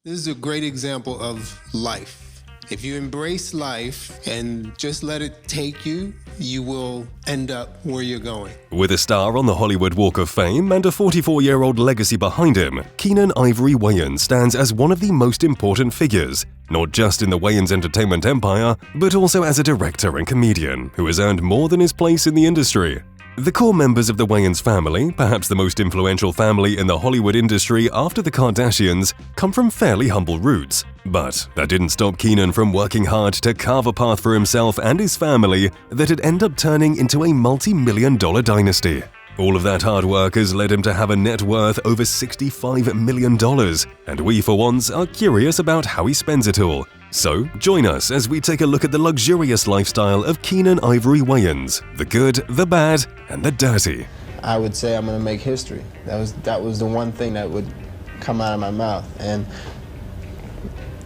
This is a great example of life. If you embrace life and just let it take you, you will end up where you're going. With a star on the Hollywood Walk of Fame and a 44-year-old legacy behind him, Keenen Ivory Wayans stands as one of the most important figures, not just in the Wayans entertainment empire, but also as a director and comedian who has earned more than his place in the industry. The core members of the Wayans family, perhaps the most influential family in the Hollywood industry after the Kardashians, come from fairly humble roots. But that didn't stop Keenen from working hard to carve a path for himself and his family that'd end up turning into a multi-million-dollar dynasty. All of that hard work has led him to have a net worth over $65 million, and we for once are curious about how he spends it all. So, join us as we take a look at the luxurious lifestyle of Keenen Ivory Wayans, the good, the bad, and the dirty. I would say I'm going to make history. That was the one thing that would come out of my mouth, and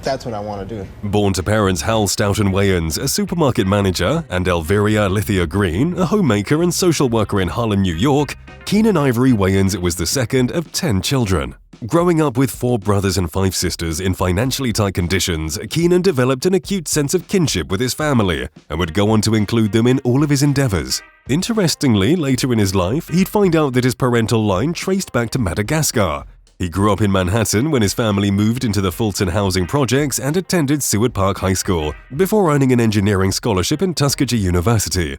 that's what I want to do. Born to parents Hal Stoughton Wayans, a supermarket manager, and Elviria Lithia Green, a homemaker and social worker in Harlem, New York, Keenen Ivory Wayans was the second of 10 children. Growing up with 4 brothers and 5 sisters in financially tight conditions, Keenen developed an acute sense of kinship with his family and would go on to include them in all of his endeavors. Interestingly, later in his life, he'd find out that his parental line traced back to Madagascar. He grew up in Manhattan when his family moved into the Fulton housing projects and attended Seward Park High School, before earning an engineering scholarship in Tuskegee University.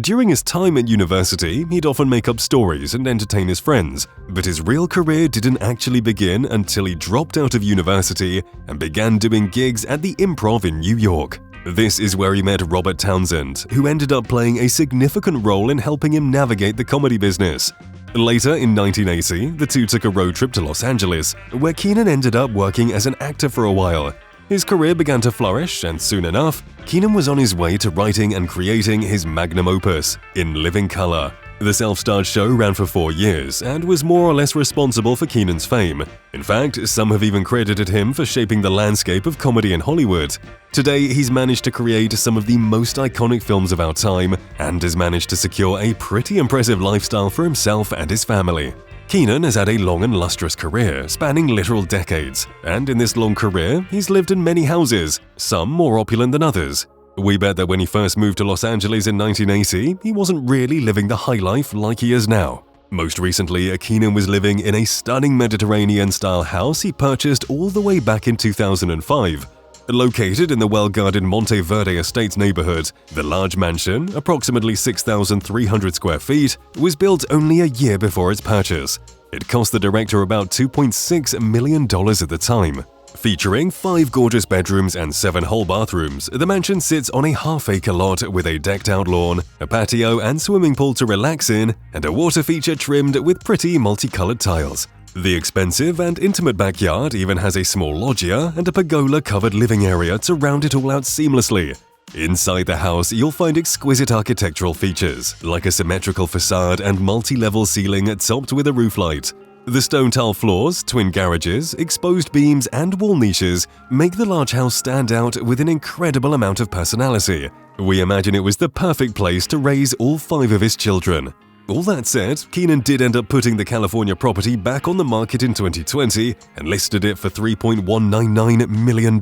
During his time at university, he'd often make up stories and entertain his friends, but his real career didn't actually begin until he dropped out of university and began doing gigs at the Improv in New York. This is where he met Robert Townsend, who ended up playing a significant role in helping him navigate the comedy business. Later, in 1980, the two took a road trip to Los Angeles, where Keenen ended up working as an actor for a while. His career began to flourish, and soon enough, Keenen was on his way to writing and creating his magnum opus, In Living Color. The self-starred show ran for 4 years and was more or less responsible for Keenan's fame. In fact, some have even credited him for shaping the landscape of comedy in Hollywood. Today, he's managed to create some of the most iconic films of our time and has managed to secure a pretty impressive lifestyle for himself and his family. Keenen has had a long and lustrous career, spanning literal decades, and in this long career, he's lived in many houses, some more opulent than others. We bet that when he first moved to Los Angeles in 1980, he wasn't really living the high life like he is now. Most recently, Keenen was living in a stunning Mediterranean-style house he purchased all the way back in 2005. Located in the well-guarded Monte Verde Estates neighborhood, the large mansion, approximately 6,300 square feet, was built only a year before its purchase. It cost the director about $2.6 million at the time. Featuring 5 gorgeous bedrooms and 7 whole bathrooms, the mansion sits on a half-acre lot with a decked-out lawn, a patio and swimming pool to relax in, and a water feature trimmed with pretty multicolored tiles. The expensive and intimate backyard even has a small loggia and a pergola-covered living area to round it all out seamlessly. Inside the house, you'll find exquisite architectural features, like a symmetrical facade and multi-level ceiling topped with a roof light. The stone tile floors, twin garages, exposed beams, and wall niches make the large house stand out with an incredible amount of personality. We imagine it was the perfect place to raise all 5 of his children. All that said, Keenen did end up putting the California property back on the market in 2020 and listed it for $3.199 million.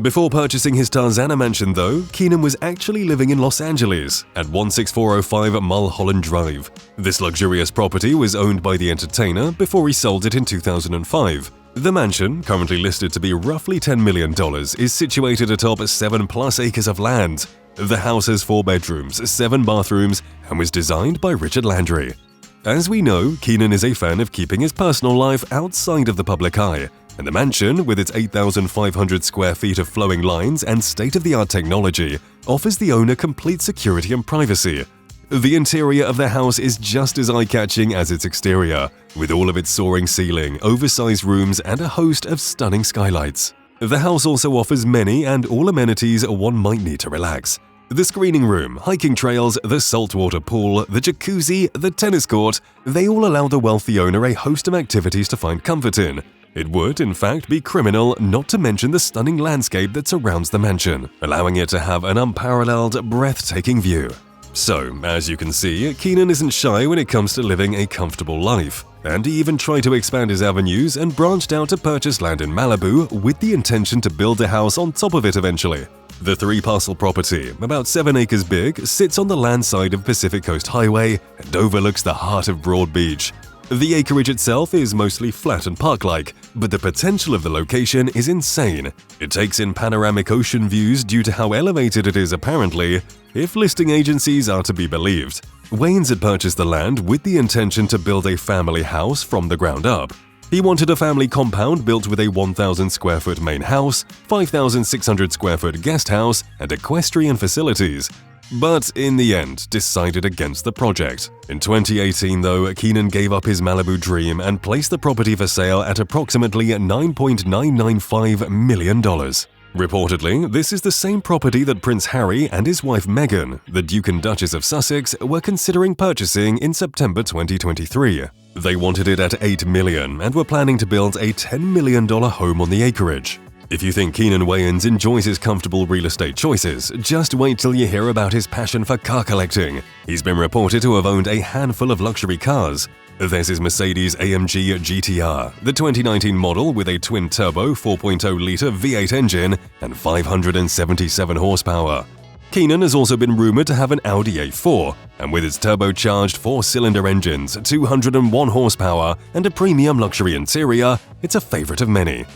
Before purchasing his Tarzana mansion though, Keenen was actually living in Los Angeles at 16405 Mulholland Drive. This luxurious property was owned by the entertainer before he sold it in 2005. The mansion, currently listed to be roughly $10 million, is situated atop 7+ acres of land. The house has 4 bedrooms, 7 bathrooms, and was designed by Richard Landry. As we know, Keenen is a fan of keeping his personal life outside of the public eye, and the mansion, with its 8,500 square feet of flowing lines and state-of-the-art technology, offers the owner complete security and privacy. The interior of the house is just as eye-catching as its exterior, with all of its soaring ceiling, oversized rooms, and a host of stunning skylights. The house also offers many and all amenities one might need to relax. The screening room, hiking trails, the saltwater pool, the jacuzzi, the tennis court, they all allow the wealthy owner a host of activities to find comfort in. It would, in fact, be criminal not to mention the stunning landscape that surrounds the mansion, allowing it to have an unparalleled, breathtaking view. So, as you can see, Keenen isn't shy when it comes to living a comfortable life. and he even tried to expand his avenues and branched out to purchase land in Malibu with the intention to build a house on top of it eventually. The 3-parcel property, about 7 acres big, sits on the land side of Pacific Coast Highway and overlooks the heart of Broad Beach. The acreage itself is mostly flat and park-like, but the potential of the location is insane. It takes in panoramic ocean views due to how elevated it is apparently, if listing agencies are to be believed. Wayans had purchased the land with the intention to build a family house from the ground up. He wanted a family compound built with a 1,000 square foot main house, 5,600 square foot guest house, and equestrian facilities. But in the end, decided against the project. In 2018, though, Keenan gave up his Malibu dream and placed the property for sale at approximately $9.995 million. Reportedly, this is the same property that Prince Harry and his wife Meghan, the Duke and Duchess of Sussex, were considering purchasing in September 2023. They wanted it at $8 million and were planning to build a $10 million home on the acreage. If you think Keenan Wayans enjoys his comfortable real estate choices, just wait till you hear about his passion for car collecting. He's been reported to have owned a handful of luxury cars. There's his Mercedes-AMG GTR, the 2019 model with a twin-turbo 4.0-liter V8 engine and 577 horsepower. Keenan has also been rumored to have an Audi A4, and with its turbocharged 4-cylinder engines, 201 horsepower, and a premium luxury interior, it's a favorite of many.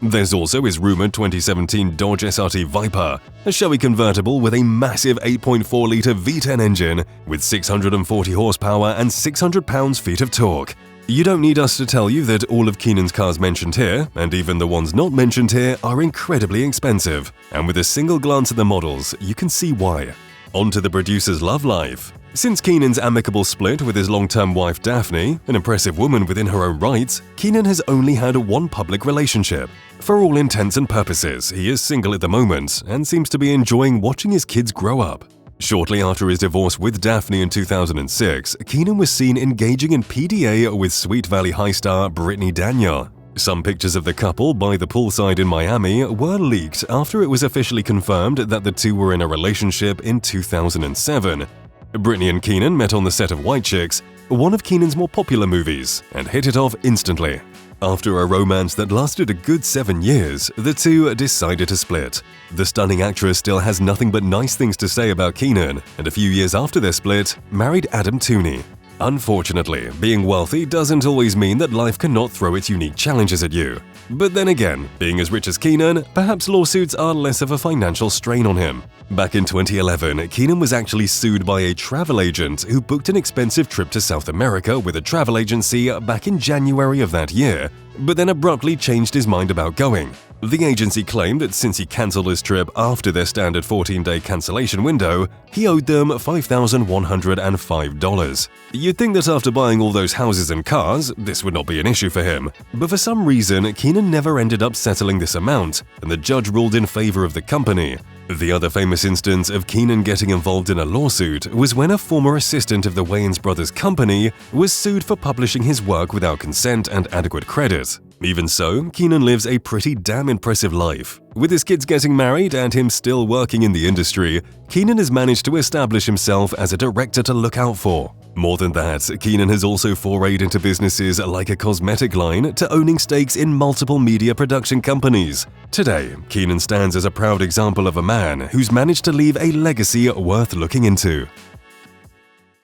There's also his rumored 2017 Dodge SRT Viper, a showy convertible with a massive 8.4-liter V10 engine with 640 horsepower and 600 pounds-feet of torque. You don't need us to tell you that all of Keenan's cars mentioned here, and even the ones not mentioned here, are incredibly expensive. And with a single glance at the models, you can see why. On to the producer's love life. Since Keenan's amicable split with his long-term wife Daphne, an impressive woman within her own rights, Keenan has only had one public relationship. For all intents and purposes, he is single at the moment and seems to be enjoying watching his kids grow up. Shortly after his divorce with Daphne in 2006, Keenan was seen engaging in PDA with Sweet Valley High star Brittany Daniel. Some pictures of the couple by the poolside in Miami were leaked after it was officially confirmed that the two were in a relationship in 2007. Brittany and Keenan met on the set of White Chicks, one of Keenan's more popular movies, and hit it off instantly. After a romance that lasted a good 7 years, the two decided to split. The stunning actress still has nothing but nice things to say about Keenan, and a few years after their split, married Adam Tooney. Unfortunately, being wealthy doesn't always mean that life cannot throw its unique challenges at you. But then again, being as rich as Keenan, perhaps lawsuits are less of a financial strain on him. Back in 2011, Keenan was actually sued by a travel agent who booked an expensive trip to South America with a travel agency back in January of that year, but then abruptly changed his mind about going. The agency claimed that since he cancelled his trip after their standard 14-day cancellation window, he owed them $5,105. You'd think that after buying all those houses and cars, this would not be an issue for him. But for some reason, Keenan never ended up settling this amount, and the judge ruled in favor of the company. The other famous instance of Keenan getting involved in a lawsuit was when a former assistant of the Wayans brothers' company was sued for publishing his work without consent and adequate credit. Even so, Keenan lives a pretty damn impressive life. With his kids getting married and him still working in the industry, Keenan has managed to establish himself as a director to look out for. More than that, Keenan has also forayed into businesses like a cosmetic line to owning stakes in multiple media production companies. Today, Keenan stands as a proud example of a man who's managed to leave a legacy worth looking into.